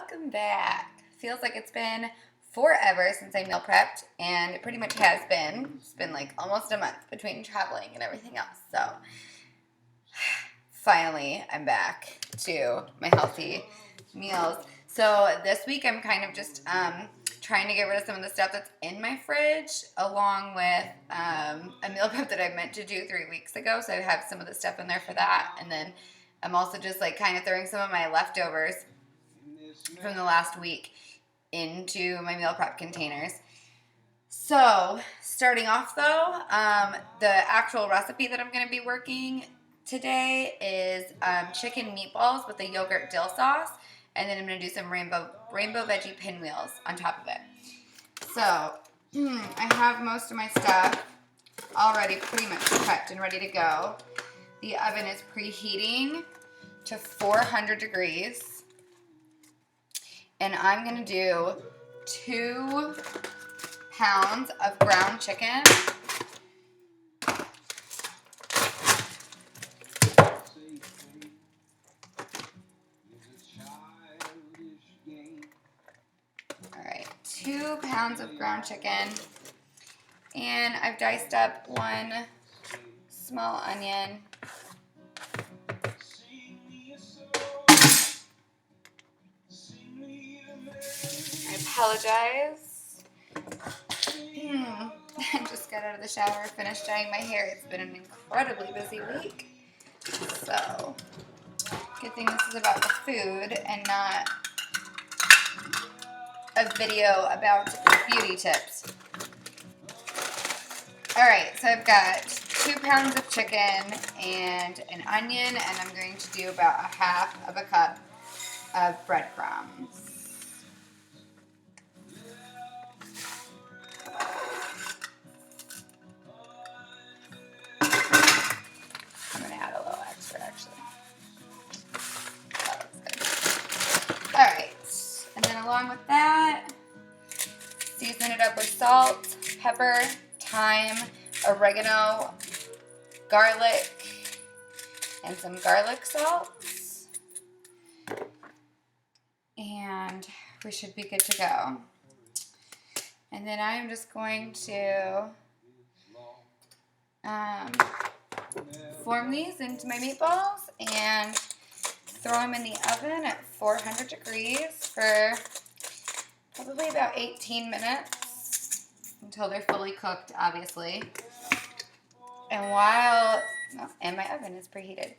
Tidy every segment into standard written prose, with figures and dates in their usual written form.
welcome back. Feels like it's been forever since I meal prepped, and it pretty much has been. It's been like almost a month between traveling and everything else. So finally, I'm back to my healthy meals. So this week I'm kind of just trying to get rid of some of the stuff that's in my fridge, along with a meal prep that I meant to do 3 weeks ago. So I have some of the stuff in there for that, and then I'm also just like kind of throwing some of my leftovers from the last week into my meal prep containers. So starting off though, the actual recipe that I'm going to be working today is chicken meatballs with a yogurt dill sauce, and then I'm going to do some rainbow veggie pinwheels on top of it. So I have most of my stuff already pretty much prepped and ready to go. The oven is preheating to 400 degrees. And I'm going to do 2 pounds of ground chicken. All right, 2 pounds of ground chicken. And I've diced up 1 small onion. I apologize. I just got out of the shower, finished dyeing my hair. It's been an incredibly busy week. So, good thing this is about the food and not a video about beauty tips. Alright, so I've got 2 pounds of chicken and an onion, and I'm going to do about 1/2 cup of breadcrumbs. I'm going to add a little extra, actually. That looks good. Alright, and then along with that, season it up with salt, pepper, thyme, oregano, garlic, and some garlic salts. And we should be good to go. And then I'm just going to form these into my meatballs and throw them in the oven at 400 degrees for probably about 18 minutes until they're fully cooked, obviously. And and my oven is preheated.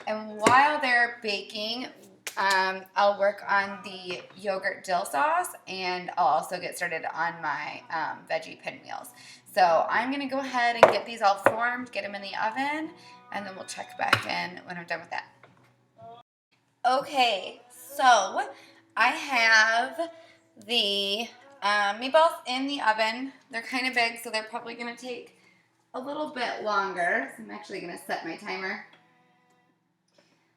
And while they're baking, I'll work on the yogurt dill sauce, and I'll also get started on my veggie pinwheels. So I'm going to go ahead and get these all formed, get them in the oven, and then we'll check back in when I'm done with that. Okay, so I have the meatballs in the oven. They're kind of big, so they're probably going to take a little bit longer. So I'm actually going to set my timer.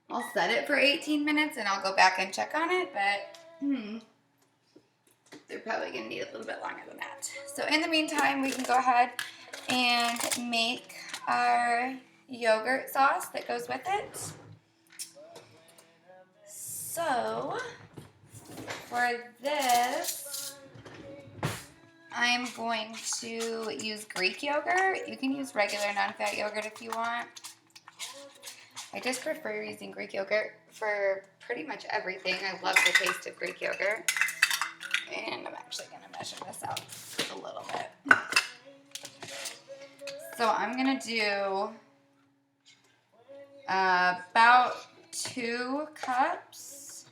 I'll set it for 18 minutes and I'll go back and check on it, but they're probably going to need a little bit longer than that. So in the meantime, we can go ahead and make our yogurt sauce that goes with it. So for this, I'm going to use Greek yogurt. You can use regular non-fat yogurt if you want. I just prefer using Greek yogurt for pretty much everything. I love the taste of Greek yogurt. And I'm actually going to measure this out a little bit. So I'm going to do about 2 cups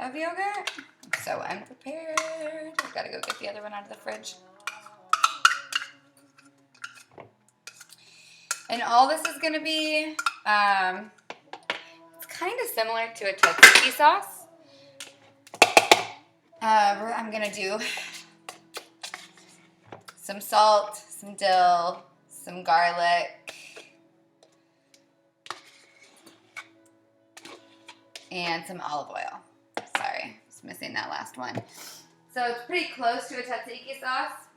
of yogurt. I'm so unprepared. I've got to go get the other one out of the fridge. And all this is going to be, it's kind of similar to a tzatziki sauce. I'm going to do some salt, some dill, some garlic, and some olive oil. Sorry, I was missing that last one. So it's pretty close to a tzatziki sauce.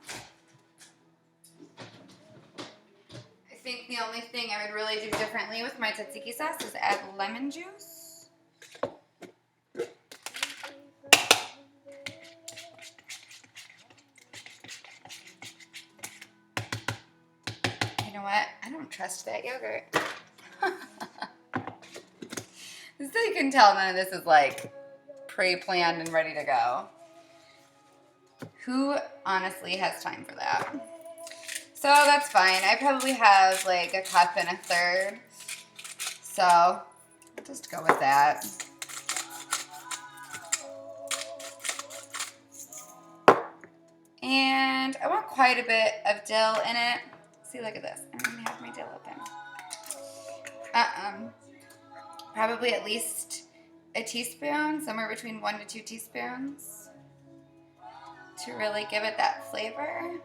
I think the only thing I would really do differently with my tzatziki sauce is add lemon juice. don't trust that yogurt. So you can tell none of this is like pre-planned and ready to go. Who honestly has time for that? So that's fine. I probably have like a cup and a third. So I'll just go with that. And I want quite a bit of dill in it. See, look at this. I don't even have my dill open. Probably at least a teaspoon, somewhere between 1 to 2 teaspoons to really give it that flavor.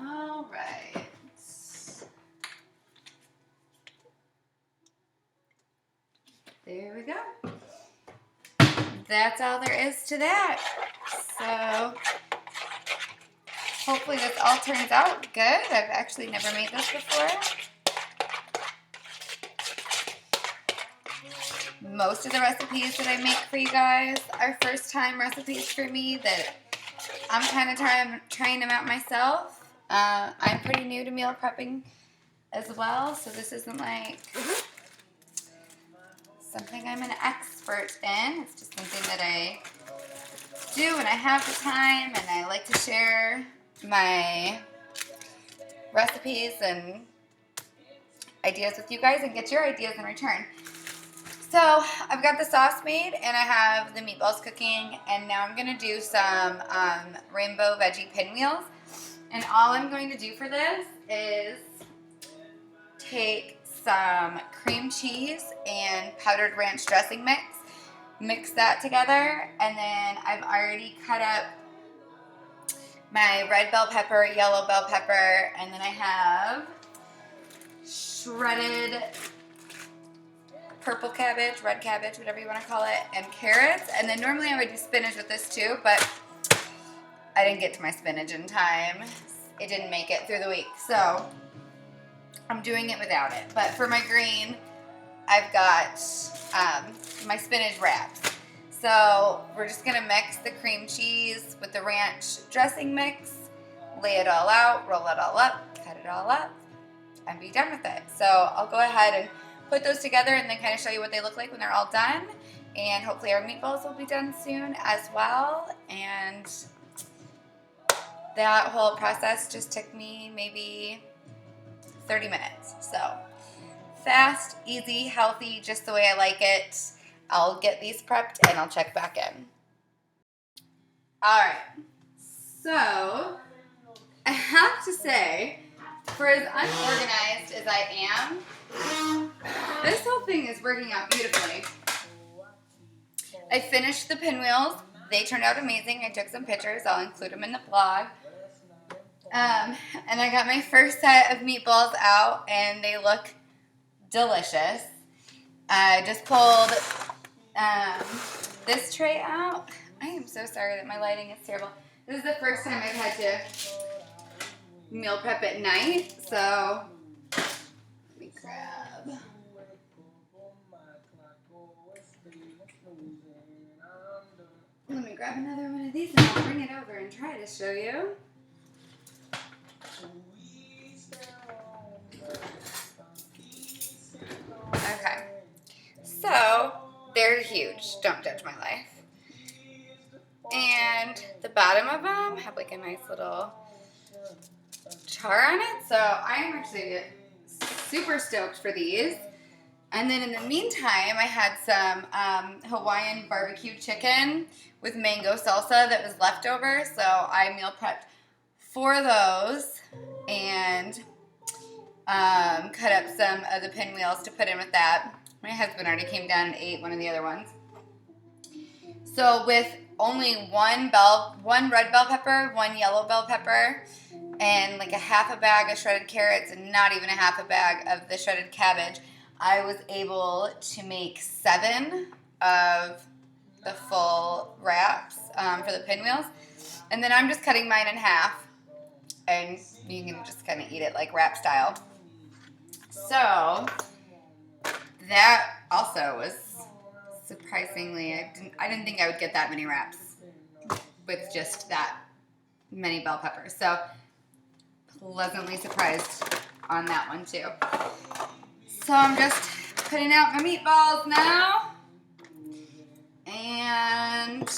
All right. There we go. That's all there is to that. So hopefully this all turns out good. I've actually never made this before. Most of the recipes that I make for you guys are first time recipes for me that I'm kind of trying them out myself. I'm pretty new to meal prepping as well, so this isn't like something I'm an expert in. It's just something that I do when I have the time, and I like to share my recipes and ideas with you guys and get your ideas in return. So I've got the sauce made and I have the meatballs cooking, and now I'm going to do some rainbow veggie pinwheels. And all I'm going to do for this is take some cream cheese and powdered ranch dressing mix that together, and then I've already cut up my red bell pepper, yellow bell pepper, and then I have shredded purple cabbage, red cabbage, whatever you want to call it, and carrots. And then normally I would do spinach with this too, but I didn't get to my spinach in time. It didn't make it through the week, so I'm doing it without it. But for my green, I've got my spinach wraps. So we're just gonna mix the cream cheese with the ranch dressing mix, lay it all out, roll it all up, cut it all up, and be done with it. So I'll go ahead and put those together and then kind of show you what they look like when they're all done. And hopefully our meatballs will be done soon as well. And that whole process just took me maybe 30 minutes. So fast, easy, healthy, just the way I like it. I'll get these prepped and I'll check back in. All right, so I have to say, for as unorganized as I am, this whole thing is working out beautifully. I finished the pinwheels. They turned out amazing. I took some pictures. I'll include them in the blog. And I got my first set of meatballs out, and they look delicious. I just pulled this tray out. I am so sorry that my lighting is terrible. This is the first time I've had to meal prep at night, so let me grab. Let me grab another one of these and I'll bring it over and try to show you. Okay, so they're huge. Don't judge my life. And the bottom of them have like a nice little char on it, so I am actually super stoked for these. And then in the meantime, I had some Hawaiian barbecue chicken with mango salsa that was left over, so I meal prepped 4 of those and cut up some of the pinwheels to put in with that. My husband already came down and ate one of the other ones. So with only one red bell pepper, 1 yellow bell pepper, and like a half a bag of shredded carrots and not even a half a bag of the shredded cabbage, I was able to make 7 of the full wraps for the pinwheels. And then I'm just cutting mine in half, and you can just kind of eat it like wrap style. So that also was surprisingly, I didn't think I would get that many wraps with just that many bell peppers. So pleasantly surprised on that one too. So I'm just putting out my meatballs now. And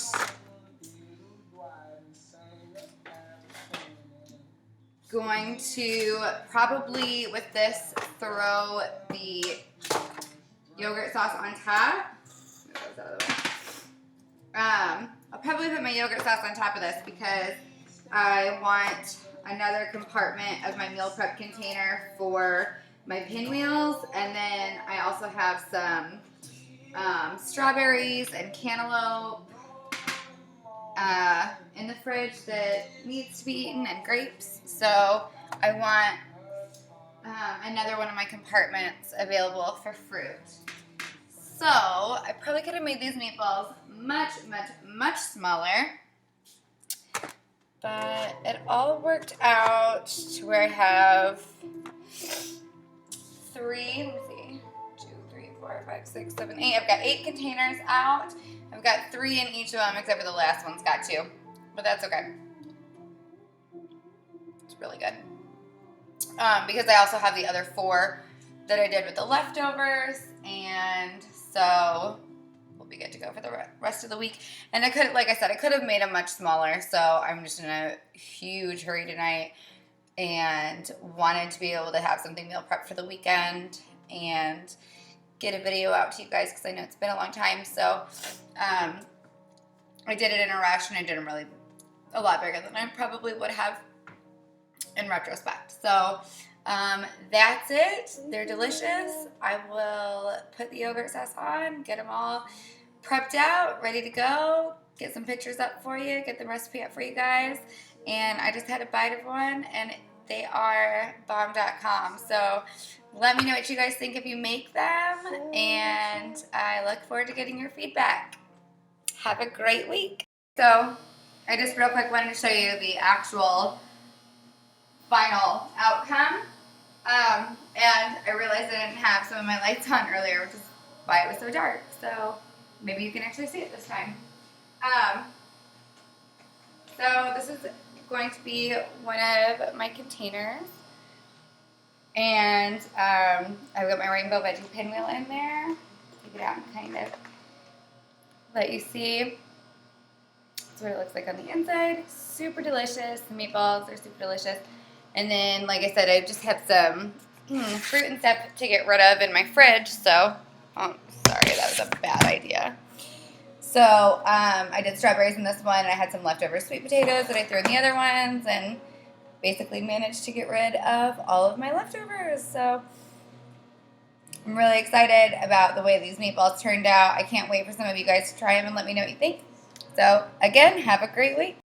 going to probably with this throw the yogurt sauce on top. I'll probably put my yogurt sauce on top of this because I want another compartment of my meal prep container for my pinwheels, and then I also have some strawberries and cantaloupe in the fridge that needs to be eaten, and grapes. So I want another one of my compartments available for fruit. So I probably could have made these meatballs much, much, much smaller, but it all worked out to where I have 3, let me see, 2, 3, 4, 5, 6, 7, 8. I've got 8 containers out. I've got 3 in each of them, except for the last one's got 2, but that's okay. It's really good. Because I also have the other 4 that I did with the leftovers, and so we'll be good to go for the rest of the week. And I could, like I said, I could have made them much smaller, so I'm just in a huge hurry tonight and wanted to be able to have something meal prep for the weekend and get a video out to you guys because I know it's been a long time. So I did it in a rush, and I did them really a lot bigger than I probably would have in retrospect. So that's it. They're delicious. I will put the yogurt sauce on, get them all prepped out, ready to go, get some pictures up for you, get the recipe up for you guys. And I just had a bite of one, and they are bomb.com. So let me know what you guys think if you make them, and I look forward to getting your feedback. Have a great week. So I just real quick wanted to show you the actual final outcome. And I realized I didn't have some of my lights on earlier, which is why it was so dark. So maybe you can actually see it this time. So this is going to be one of my containers. And I've got my rainbow veggie pinwheel in there. Take it out and kind of let you see. That's what it looks like on the inside. Super delicious. The meatballs are super delicious. And then, like I said, I just have some fruit and stuff to get rid of in my fridge. So, sorry, that was a bad idea. So, I did strawberries in this one, and I had some leftover sweet potatoes that I threw in the other ones, and basically managed to get rid of all of my leftovers. So, I'm really excited about the way these meatballs turned out. I can't wait for some of you guys to try them and let me know what you think. So, again, have a great week.